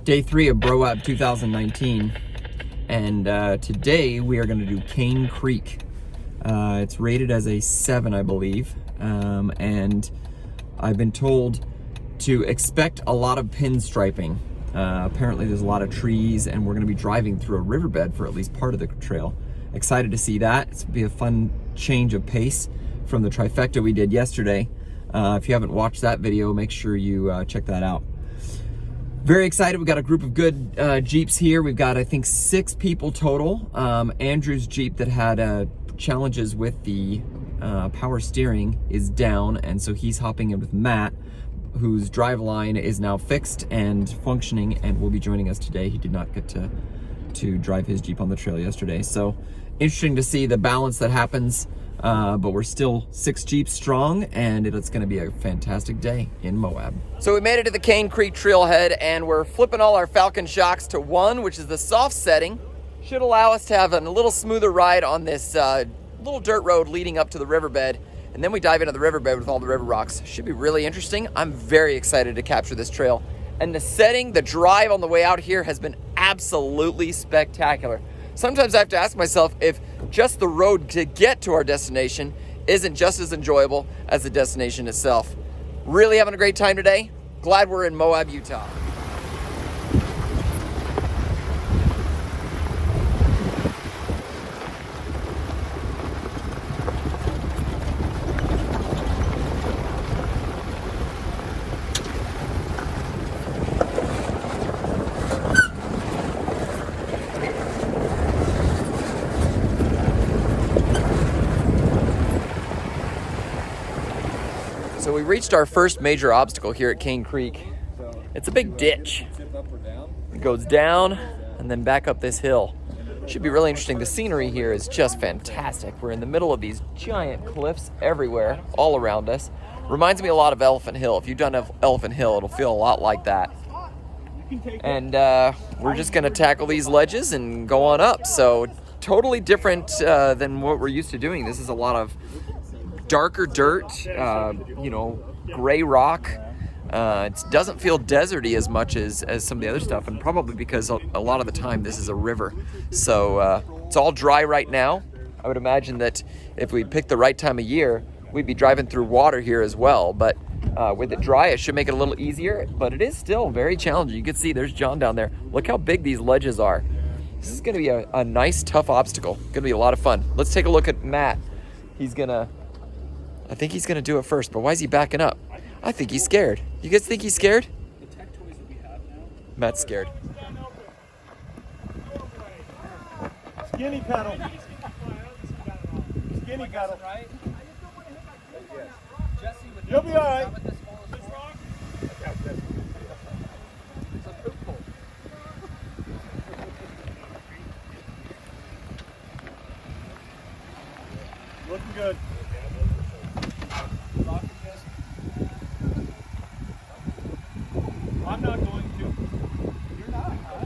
Day 3 of BROAB 2019, and today we are going to do Kane Creek. It's rated as a 7, I believe, and I've been told to expect a lot of pinstriping. Apparently there's a lot of trees, and we're going to be driving through a riverbed for at least part of the trail. Excited to see that. It's going to be a fun change of pace from the trifecta we did yesterday. If you haven't watched that video, make sure you check that out. Very excited. We've got a group of good Jeeps here. We've got, I think, 6 people total. Andrew's Jeep that had challenges with the power steering is down, and so he's hopping in with Matt, whose driveline is now fixed and functioning and will be joining us today. He did not get to drive his Jeep on the trail yesterday. So interesting to see the balance that happens, but we're still 6 Jeeps strong, and it's going to be a fantastic day in Moab. So we made it to the Kane Creek trailhead, and we're flipping all our Falcon shocks to 1, which is the soft setting. Should allow us to have a little smoother ride on this little dirt road leading up to the riverbed. And then we dive into the riverbed with all the river rocks. Should be really interesting. I'm very excited to capture this trail. And the setting, the drive on the way out here has been absolutely spectacular. Sometimes I have to ask myself if just the road to get to our destination isn't just as enjoyable as the destination itself. Really having a great time today. Glad we're in Moab, Utah. So we reached our first major obstacle here at Kane Creek. It's a big ditch. It goes down and then back up this hill. Should be really interesting. The scenery here is just fantastic. We're in the middle of these giant cliffs everywhere, all around us. Reminds me a lot of Elephant Hill. If you've done Elephant Hill, it'll feel a lot like that. And we're just gonna tackle these ledges and go on up. So totally different than what we're used to doing. This is a lot of darker dirt, gray rock. It doesn't feel deserty as much as some of the other stuff, and probably because a lot of the time this is a river. So it's all dry right now. I would imagine that if we picked the right time of year, we'd be driving through water here as well. But with it dry, it should make it a little easier, but it is still very challenging. You can see there's John down there. Look how big these ledges are. This is gonna be a nice, tough obstacle. Gonna be a lot of fun. Let's take a look at Matt. I think he's gonna do it first, but why is he backing up? I think he's scared. You guys think he's scared? The tech toys that we have now. Matt's scared. Skinny pedal. Skinny pedal. Right? Jesse, You'll be all right. It's a poop hole. Looking good. I'm not going to. You're not, huh?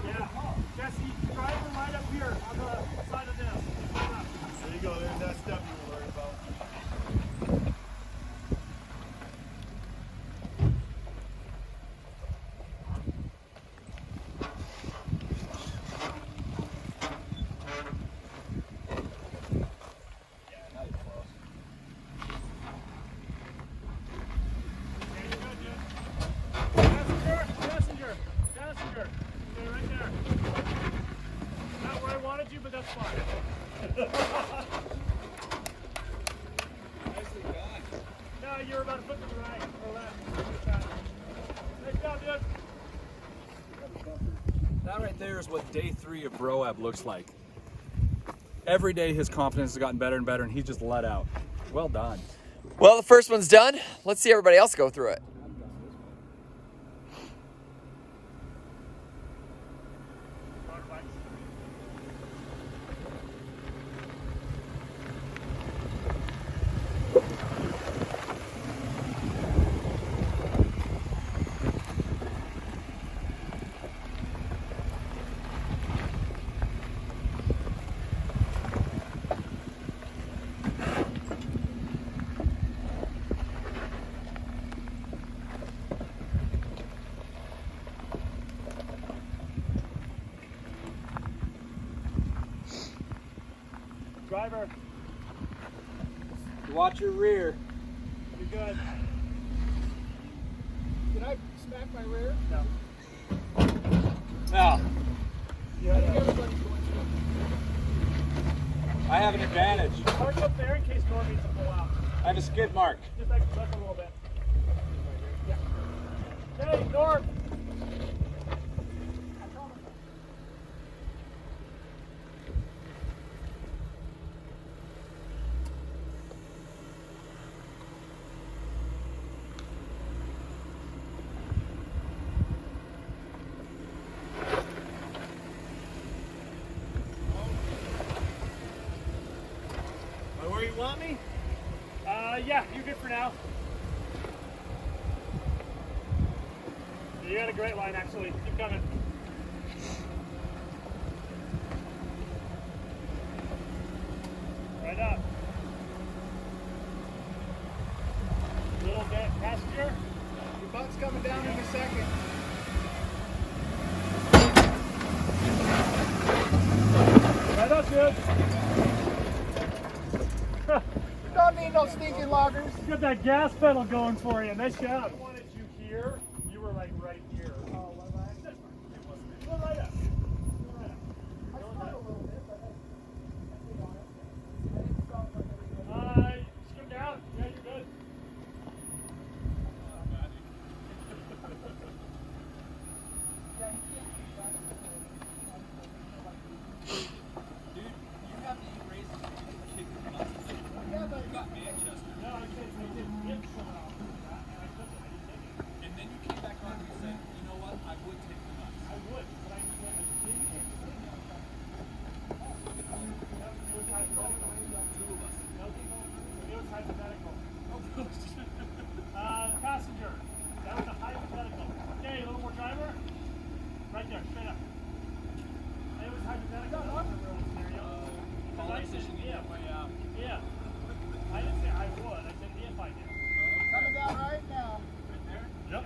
Yeah. Jesse, try to right up here on the side of this. There you go. There's that step you were worried about. But that's fine. Nicely done. No, you're about to put the right or left. Nice job, dude. That right there is what day 3 of BROAB looks like. Every day his confidence has gotten better and better, and he's just let out. Well done. Well, the first one's done. Let's see everybody else go through it. Driver. Watch your rear. You're good. Did I smack my rear? No. No. Yeah. I have an advantage. Park up there in case Norm needs to pull out. I have a skid mark. Just back a little bit. Yeah. Hey, Norm. Where you want me? Yeah, you're good for now. You got a great line, actually. Keep coming. Right up. Little bit passenger. Your butt's coming down in a second. Right up, good. Don't need no stinking loggers. Get that gas pedal going for you. Nice job. I wanted you here. You were like right here. Oh, was I? Go right up. Go right up. I started a little bit, but Scoot down. Yeah, you're good. Passenger. That was a hypothetical. Okay, a little more driver. Right there, straight up. It was hypothetical. That was a real scenario. Because I said if. Yeah. I didn't say I would. I said if I did. coming down right now. Right there? Yep.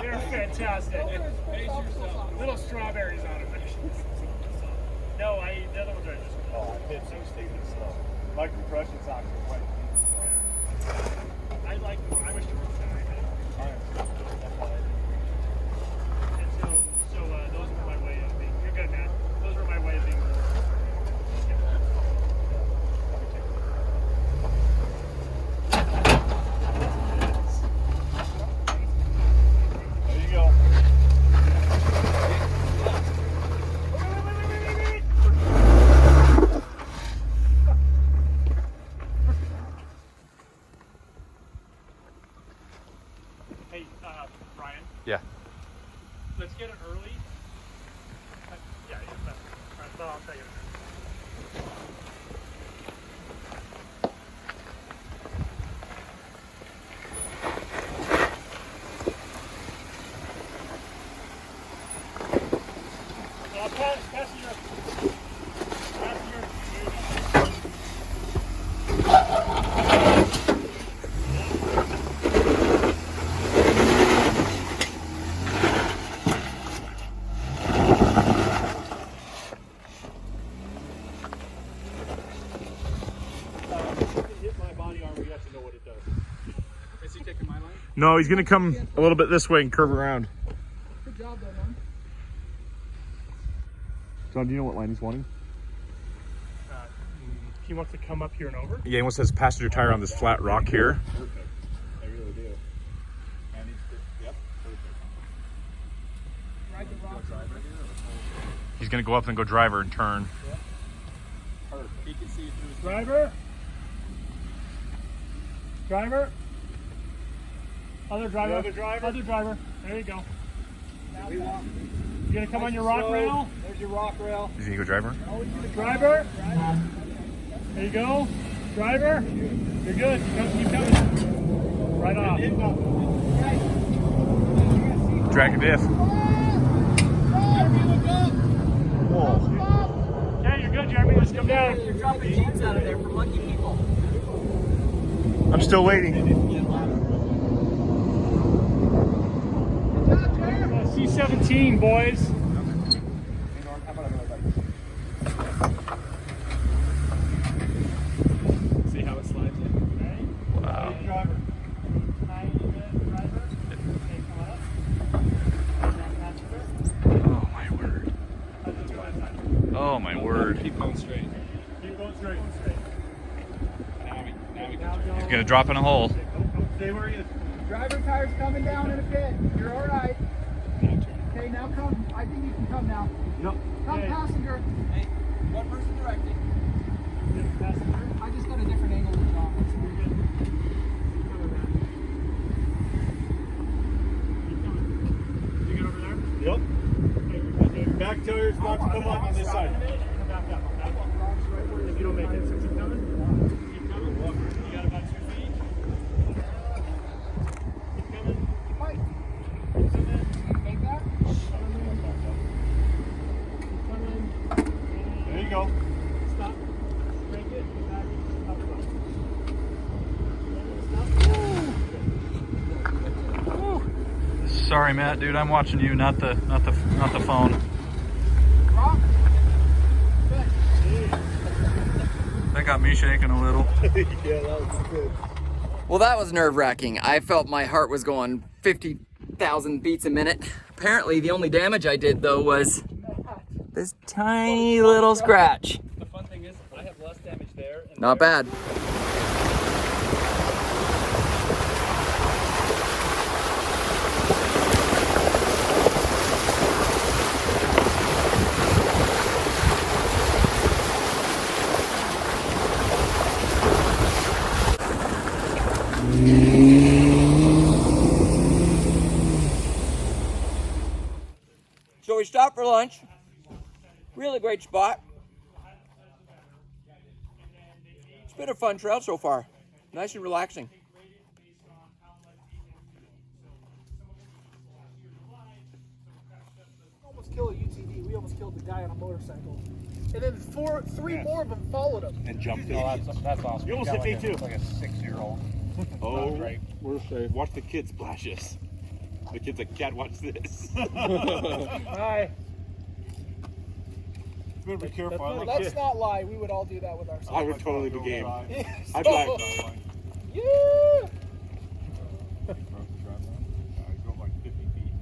They're fantastic. Little strawberries on them. No, the other ones are just. Oh, I did. So taking it slow. My compression socks are quite clean. I like. I wish to roast that. And so those were my way of being. You're good, man. Those were my way of being. There you go. Hey, Brian. Yeah. Let's get it early. Yeah, it's better. All right, so I'll take it. Passenger. Hit my body armor, you have to know what it does. Is he taking my line? No, he's gonna come a little bit this way and curve around. Good job, though, man. John, do you know what line he's wanting? He wants to come up here and over. Yeah, he wants his passenger tire on this flat rock here. Perfect. I really do. And he's yep, perfect. Ride the rock. He's gonna go up and go driver and turn. Yep. Perfect. He can see it through his Driver. Driver. Other driver. Other driver. Other driver. There you go. We want. You gonna come on your rock rail? There's your rock rail. Is he gonna go driver? Driver. There you go. Driver. You're good. Keep coming. Right off. Drag a diff. Okay, you're good, Jeremy. Let's come down. You're dropping jeans out of there for lucky people. I'm still waiting. C-17, boys. See how it slides in. Wow. Driver. Oh my word. Oh my word. Keep going straight. Keep going straight. Now we can turn. He's gonna drop in a hole. Stay where he is. Driver tire's coming down in a bit. You're all right. Now turn. Okay, now come. I think you can come now. Yep. Come, Hey. passenger. Hey, what person directing? Passenger. I just got a different angle than John. You're good. Keep coming, man. Keep coming. You good over there? Yep. Okay, you're good, dude. Back tires about to come up on this side. Come back up. Back up. If you don't make it, so keep coming. Keep coming. You got about 2 feet. Keep coming. Mike, Keep coming. take that. There you go. Stop. Break it. Get back. Up front. Stop. Sorry, Matt, dude. I'm watching you, not the phone. Rock. That got me shaking a little. Yeah, that was good. Well, that was nerve-wracking. I felt my heart was going 50,000 beats a minute. Apparently, the only damage I did, though, was this tiny little scratch. The fun thing is, I have less damage there. And Not bad. So we stopped for lunch. Really great spot. It's been a fun trail so far. Nice and relaxing. Almost killed a UTV. We almost killed the guy on a motorcycle. And then three more of them followed him. And jumped in. That's awesome. You almost hit me too. Like a 6-year-old. Oh, we're safe. Watch the kids splash us. The kid's like, Cat, watch this. Hi. Better be careful. Let's not lie. We would all do that with I ourselves. would totally be game. Yeah. I'd be like, Yeah. go like 50 feet.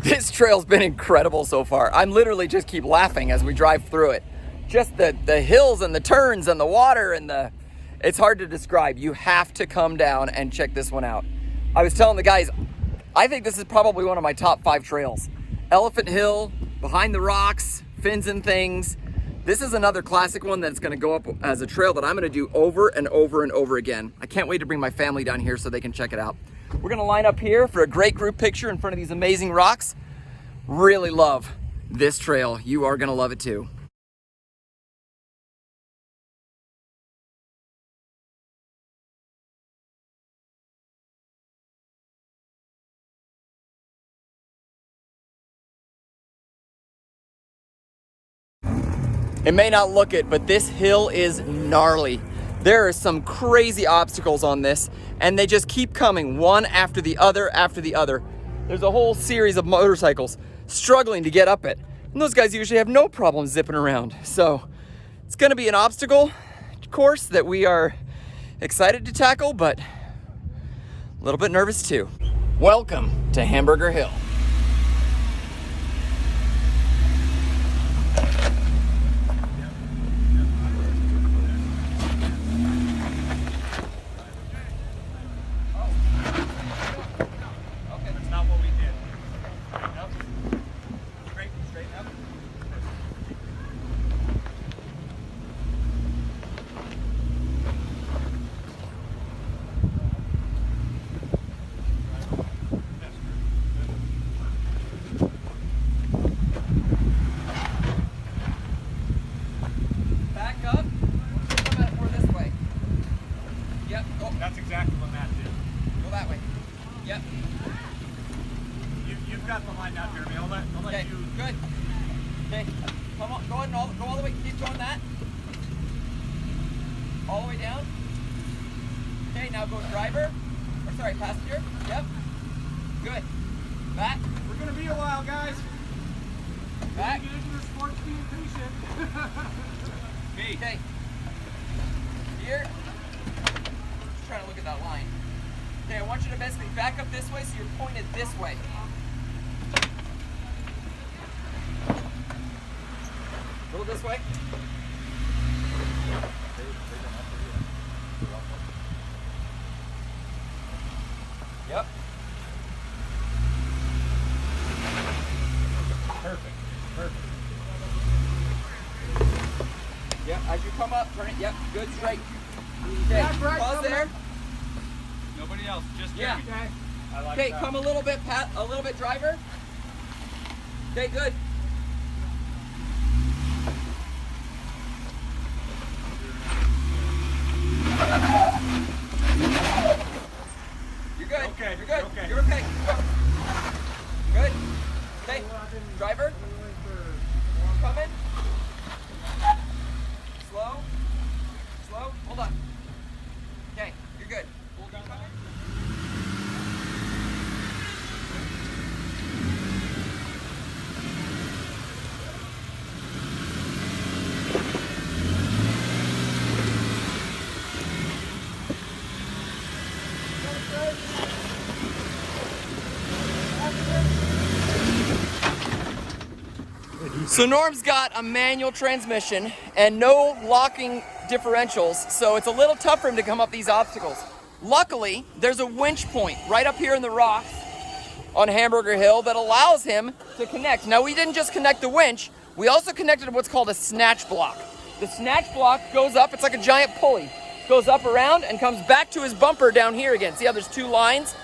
This trail's been incredible so far. I'm literally just keep laughing as we drive through it. Just the hills and the turns and the water and it's hard to describe. You have to come down and check this one out. I was telling the guys, I think this is probably one of my top 5 trails. Elephant Hill, Behind the Rocks, Fins and Things. This is another classic one that's gonna go up as a trail that I'm gonna do over and over and over again. I can't wait to bring my family down here so they can check it out. We're gonna line up here for a great group picture in front of these amazing rocks. Really love this trail. You are gonna love it too. It may not look it, but this hill is gnarly. There are some crazy obstacles on this, and they just keep coming one after the other after the other. There's a whole series of motorcycles struggling to get up it. And those guys usually have no problem zipping around. So it's gonna be an obstacle course that we are excited to tackle, but a little bit nervous too. Welcome to Hamburger Hill. Good. Okay. Come on. Go ahead and go all the way. Keep going that. All the way down. Okay. Now go driver. Or sorry, passenger. Yep. Good. Back. We're gonna be a while, guys. Back. Sports being patient. Okay. Here. Just trying to look at that line. Okay, I want you to basically back up this way so you're pointed this way. A little this way. Yep. Perfect. Perfect. Yep, as you come up, turn it. Yep, good, straight. Okay, pause there. Nobody else, just Yeah. Jeremy. Okay. I like Okay, that. come a little bit, driver. Okay, good. You're good. Okay, You're good. okay. You're okay. Good. Okay, driver. Coming. Slow. Slow. Hold on. Okay, you're good. So Norm's got a manual transmission and no locking differentials, so it's a little tough for him to come up these obstacles. Luckily, there's a winch point right up here in the rocks on Hamburger Hill that allows him to connect. Now, we didn't just connect the winch, we also connected what's called a snatch block. The snatch block goes up, it's like a giant pulley, goes up around and comes back to his bumper down here again. See how there's two lines?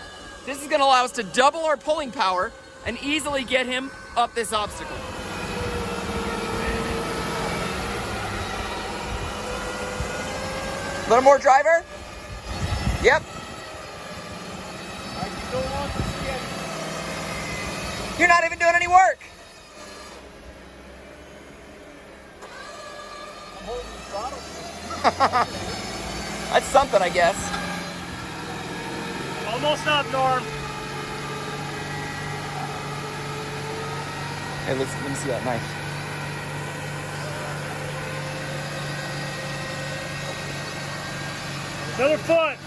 This is gonna allow us to double our pulling power and easily get him up this obstacle. A little more, driver. Yep. You're not even doing any work. That's something, I guess. Almost up, Norm. Hey, let me see that knife. Another foot.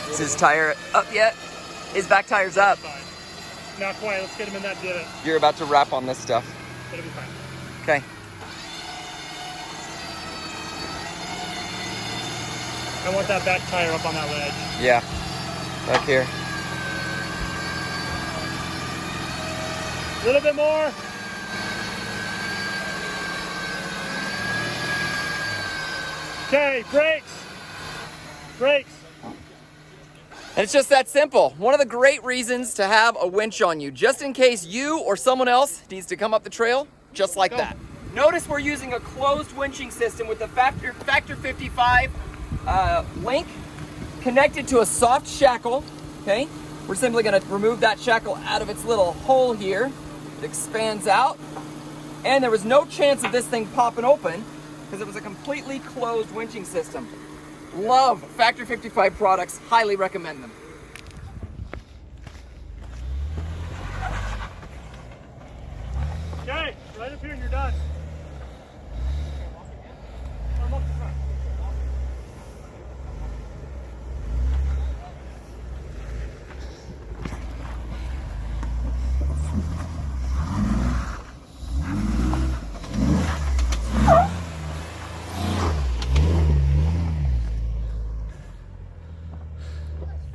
Is his tire up yet? His back tire's up. Fine. Not quite. Let's get him in that divot. You're about to wrap on this stuff. It'll be fine. Okay. I want that back tire up on that ledge. Yeah. Back here. A little bit more. Okay, brakes. Brakes. And it's just that simple. One of the great reasons to have a winch on you, just in case you or someone else needs to come up the trail, just like that. Notice we're using a closed winching system with the Factor 55 link connected to a soft shackle, okay? We're simply gonna remove that shackle out of its little hole here. It expands out. And there was no chance of this thing popping open because it was a completely closed winching system. Love Factor 55 products, highly recommend them. Okay, right up here and you're done. Arm up the front.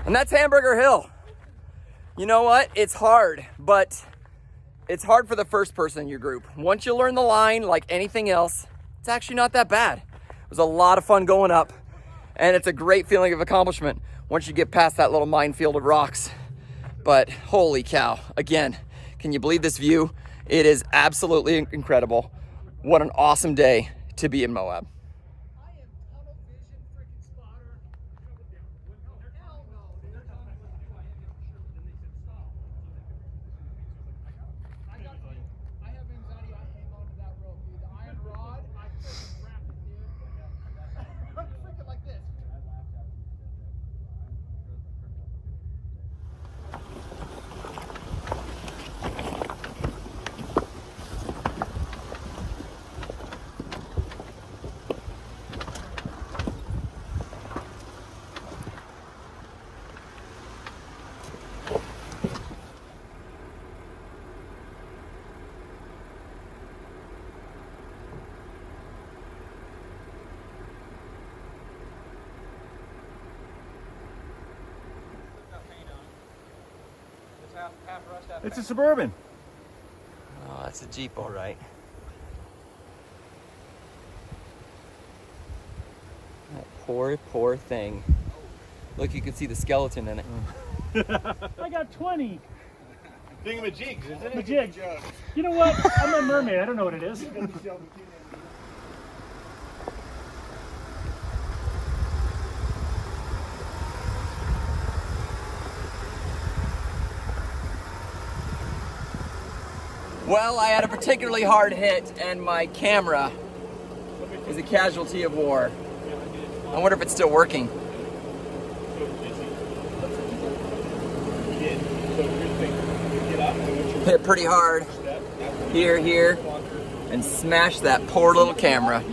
And that's Hamburger Hill. You know what? It's hard, but it's hard for the first person in your group. Once you learn the line, like anything else, it's actually not that bad. It was a lot of fun going up, and it's a great feeling of accomplishment once you get past that little minefield of rocks. But holy cow, again, can you believe this view? It is absolutely incredible. What an awesome day to be in Moab. It's a Suburban. Oh, that's a Jeep, all right. That poor thing. Look, you can see the skeleton in it. I got 20. Thingamajigs, isn't it? Majig. You know what? I'm a mermaid. I don't know what it is. Well, I had a particularly hard hit, and my camera is a casualty of war. I wonder if it's still working. Hit pretty hard. Here, and smash that poor little camera.